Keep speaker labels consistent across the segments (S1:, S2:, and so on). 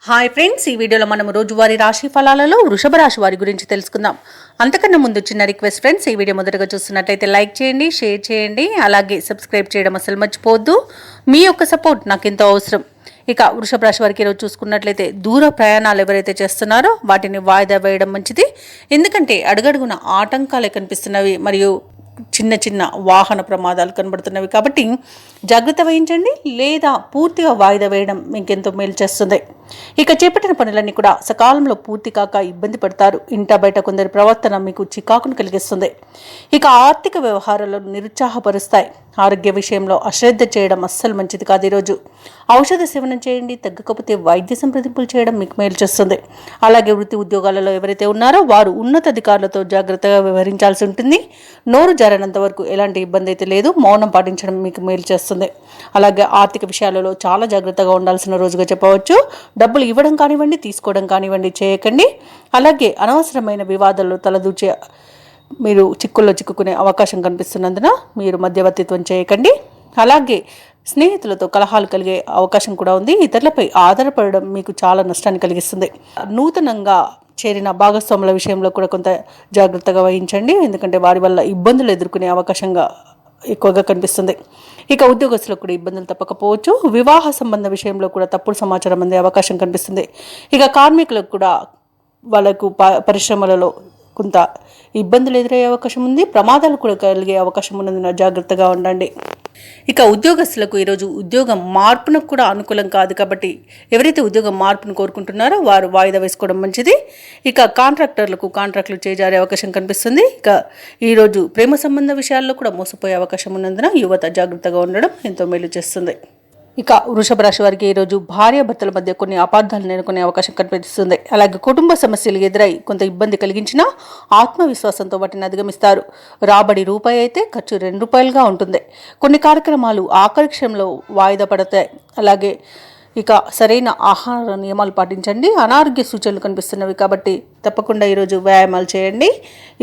S1: Hi friends, ఈ వీడియోలో మనం రోజువారీ రాశి ఫలాలలో వృషభ రాశి వారి గురించి తెలుసుకుందాం. అంతకన్నా ముందు చిన్న రిక్వెస్ట్ ఫ్రెండ్స్, ఈ వీడియో మొదటగా చూస్తున్నట్లయితే లైక్ చేయండి, షేర్ చేయండి, అలాగే సబ్స్క్రైబ్ చేయడం అసలు మర్చిపోవద్దు. మీ యొక్క సపోర్ట్ నాకు ఎంతో అవసరం. ఇక వృషభ రాశి వారికి ఈరోజు చూసుకున్నట్లయితే దూర ప్రయాణాలు ఎవరైతే చేస్తున్నారో వాటిని వాయిదా వేయడం మంచిది. ఎందుకంటే అడుగడుగున ఆటంకాలే కనిపిస్తున్నవి మరియు చిన్న చిన్న వాహన ప్రమాదాలు కనబడుతున్నవి కాబట్టి జాగ్రత్త వహించండి, లేదా పూర్తిగా వాయిదా వేయడం మీకెంతో మేలు చేస్తుంది. ఇక చేపట్టిన పనులన్నీ కూడా సకాలంలో పూర్తి కాక ఇబ్బంది పడతారు. ఇంట బయట కొందరి ప్రవర్తన మీకు చికాకును కలిగిస్తుంది. ఇక ఆర్థిక వ్యవహారాలను నిరుత్సాహపరుస్తాయి. ఆరోగ్య విషయంలో అశ్రద్ధ చేయడం అస్సలు మంచిది కాదు. ఈరోజు ఔషధ సేవనం చేయండి, తగ్గకపోతే వైద్య సంప్రదింపులు చేయడం మీకు మేలు చేస్తుంది. అలాగే వృత్తి ఉద్యోగాలలో ఎవరైతే ఉన్నారో వారు ఉన్నతాధికారులతో జాగ్రత్తగా వ్యవహరించాల్సి ఉంటుంది. నోరు జారనంత వరకు ఎలాంటి ఇబ్బంది అయితే లేదు, మౌనం పాటించడం మీకు మేలు చేస్తుంది. అలాగే ఆర్థిక విషయాలలో చాలా జాగ్రత్తగా ఉండాల్సిన రోజుగా చెప్పవచ్చు. డబ్బులు ఇవ్వడం కానివ్వండి, తీసుకోవడం కానివ్వండి చేయకండి. అలాగే అనవసరమైన వివాదాల్లో తలదూచే మీరు చిక్కుల్లో చిక్కుకునే అవకాశం కనిపిస్తున్నందున మీరు మధ్యవర్తిత్వం చేయకండి. అలాగే స్నేహితులతో కలహాలు కలిగే అవకాశం కూడా ఉంది. ఇతరులపై ఆధారపడడం మీకు చాలా నష్టాన్ని కలిగిస్తుంది. నూతనంగా చేరిన భాగస్వాముల విషయంలో కూడా కొంత జాగ్రత్తగా వహించండి, ఎందుకంటే వారి వల్ల ఇబ్బందులు ఎదుర్కొనే అవకాశంగా ఎక్కువగా కనిపిస్తుంది. ఇక ఉద్యోగస్తులకు కూడా ఇబ్బందులు తప్పకపోవచ్చు. వివాహ సంబంధ విషయంలో కూడా తప్పుడు సమాచారం అందే అవకాశం కనిపిస్తుంది. ఇక కార్మికులకు కూడా వాళ్ళకు పరిశ్రమలలో కొంత ఇబ్బందులు ఎదురయ్యే అవకాశం ఉంది. ప్రమాదాలు కూడా కలిగే అవకాశం ఉన్నందున జాగ్రత్తగా ఉండండి. ఇక ఉద్యోగస్తులకు ఈరోజు ఉద్యోగం మార్పునకు కూడా అనుకూలం కాదు కాబట్టి ఎవరైతే ఉద్యోగం మార్పును కోరుకుంటున్నారో వారు వాయిదా వేసుకోవడం మంచిది. ఇక కాంట్రాక్టులు చేజారే అవకాశం కనిపిస్తుంది. ఇక ఈరోజు ప్రేమ సంబంధ విషయాల్లో కూడా మోసపోయే అవకాశం ఉన్నందున యువత జాగ్రత్తగా ఉండడం ఎంతో మేలు చేస్తుంది. ఇక వృషభ రాశి వారికి ఈరోజు భార్యాభర్తల మధ్య కొన్ని అపార్థాలు నెలకొనే అవకాశం కనిపిస్తుంది. అలాగే కుటుంబ సమస్యలు ఎదురై కొంత ఇబ్బంది కలిగించినా ఆత్మవిశ్వాసంతో వాటిని అధిగమిస్తారు. రాబడి రూపాయి అయితే ఖర్చు ₹2గా ఉంటుంది. కొన్ని కార్యక్రమాలు ఆఖరి క్షణంలో వాయిదా పడతాయి. అలాగే ఇక సరైన ఆహార నియమాలు పాటించండి. అనారోగ్య సూచనలు కనిపిస్తున్నవి కాబట్టి తప్పకుండా ఈరోజు వ్యాయామాలు చేయండి.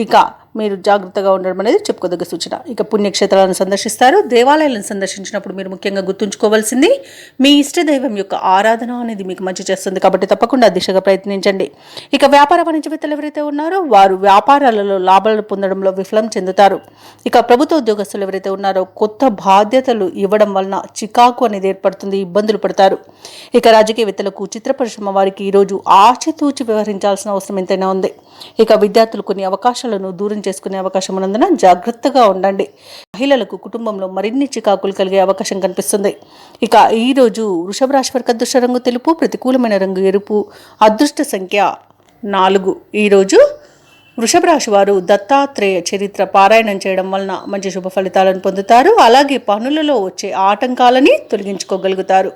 S1: ఇక మీరు జాగ్రత్తగా ఉండడం అనేది చెప్పుకోదగ్గ సూచన. ఇక పుణ్యక్షేత్రాలను సందర్శిస్తారు. దేవాలయాలను సందర్శించినప్పుడు మీరు ముఖ్యంగా గుర్తుంచుకోవాల్సింది మీ ఇష్టదైవం యొక్క ఆరాధన అనేది మీకు మంచి చేస్తుంది కాబట్టి తప్పకుండా దిశగా ప్రయత్నించండి. ఇక వ్యాపార వాణిజ్యవేత్తలు ఎవరైతే ఉన్నారో వారు వ్యాపారాలలో లాభాలు పొందడంలో విఫలం చెందుతారు. ఇక ప్రభుత్వ ఉద్యోగస్తులు ఎవరైతే ఉన్నారో కొత్త బాధ్యతలు ఇవ్వడం వలన చికాకు అనేది ఏర్పడుతుంది, ఇబ్బందులు పడతారు. ఇక రాజకీయవేత్తలకు, చిత్ర పరిశ్రమ వారికి ఈరోజు ఆచితూచి వ్యవహరించాల్సిన అవసరం ఎంతైనా ఉంది. ఇక విద్యార్థులు కొన్ని అవకాశాలను దూరం చేసుకునే అవకాశం ఉన్నందున జాగ్రత్తగా ఉండండి. మహిళలకు కుటుంబంలో మరిన్ని చికాకులు కలిగే అవకాశం కనిపిస్తుంది. ఇక ఈరోజు వృషభ రాశి వారికి అదృష్ట రంగు తెలుపు, ప్రతికూలమైన రంగు ఎరుపు, అదృష్ట సంఖ్య 4. ఈరోజు వృషభ రాశి వారు దత్తాత్రేయ చరిత్ర పారాయణం చేయడం వలన మంచి శుభ ఫలితాలను పొందుతారు. అలాగే పనులలో వచ్చే ఆటంకాలని తొలగించుకోగలుగుతారు.